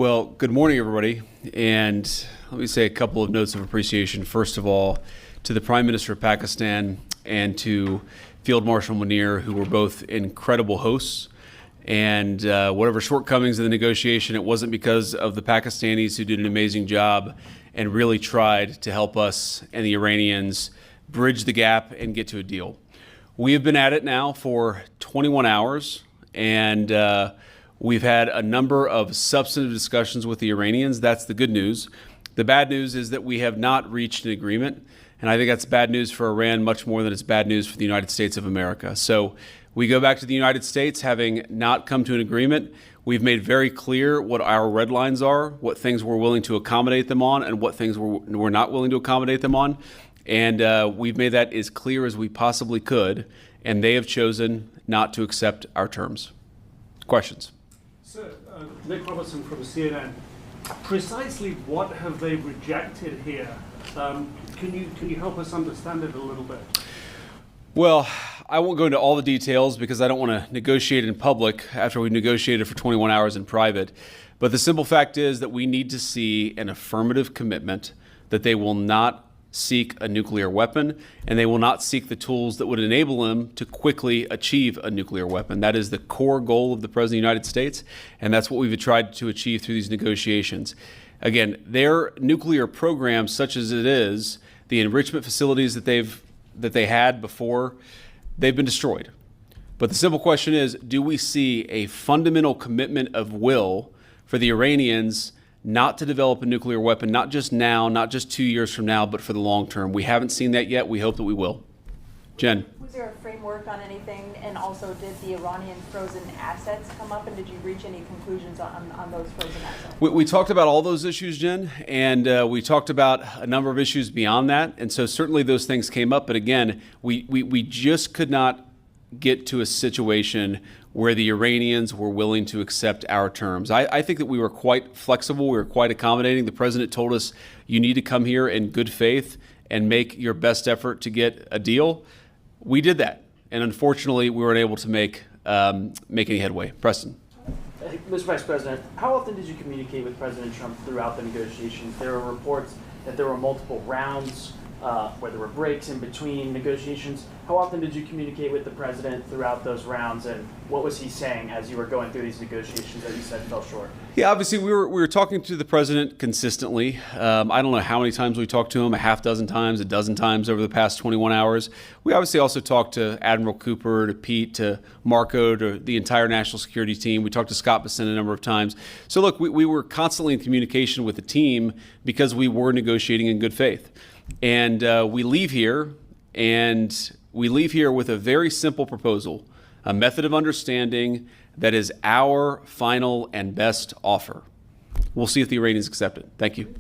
Well, good morning, everybody. And let me say a couple of notes of appreciation. First of all, to the Prime Minister of Pakistan and to Field Marshal Munir, who were both incredible hosts. And whatever shortcomings in the negotiation, it wasn't because of the Pakistanis, who did an amazing job and really tried to help us and the Iranians bridge the gap and get to a deal. We have been at it now for 21 hours, and we've had a number of substantive discussions with the Iranians. That's the good news. The bad news is that we have not reached an agreement, and I think that's bad news for Iran much more than it's bad news for the United States of America. So we go back to the United States having not come to an agreement. We've made very clear what our red lines are, what things we're willing to accommodate them on, and what things we're not willing to accommodate them on. And we've made that as clear as we possibly could, and they have chosen not to accept our terms. Questions? Sir, Nick Robertson from CNN. Precisely what have they rejected here? Can you help us understand it a little bit? Well, I won't go into all the details because I don't want to negotiate in public after we've negotiated for 21 hours in private. But the simple fact is that we need to see an affirmative commitment that they will not seek a nuclear weapon, and they will not seek the tools that would enable them to quickly achieve a nuclear weapon. That is the core goal of the President of the United States, and that's what we've tried to achieve through these negotiations. Again, their nuclear program, such as it is, the enrichment facilities that they had before, they've been destroyed. But the simple question is, do we see a fundamental commitment of will for the Iranians not to develop a nuclear weapon, not just now, not just 2 years from now, but for the long term? We haven't seen that yet. We hope that we will. Jen. Was there a framework on anything? And also, did the Iranian frozen assets come up? And did you reach any conclusions on those frozen assets? We talked about all those issues, Jen, and we talked about a number of issues beyond that. And so certainly those things came up. But again, we just could not get to a situation where the Iranians were willing to accept our terms. I think that we were quite flexible. We were quite accommodating. The president told us, you need to come here in good faith and make your best effort to get a deal. We did that. And unfortunately, we weren't able to make any headway. Preston. Mr. Vice President, how often did you communicate with President Trump throughout the negotiations? There were reports that there were multiple rounds where there were breaks in between negotiations. How often did you communicate with the president throughout those rounds, and what was he saying as you were going through these negotiations that you said fell short? Yeah, obviously we were talking to the president consistently. I don't know how many times we talked to him, a half dozen times, a dozen times over the past 21 hours. We obviously also talked to Admiral Cooper, to Pete, to Marco, to the entire national security team. We talked to Scott Bessent a number of times. So look, we were constantly in communication with the team because we were negotiating in good faith. And we leave here with a very simple proposal, a method of understanding that is our final and best offer. We'll see if the Iranians accept it. Thank you.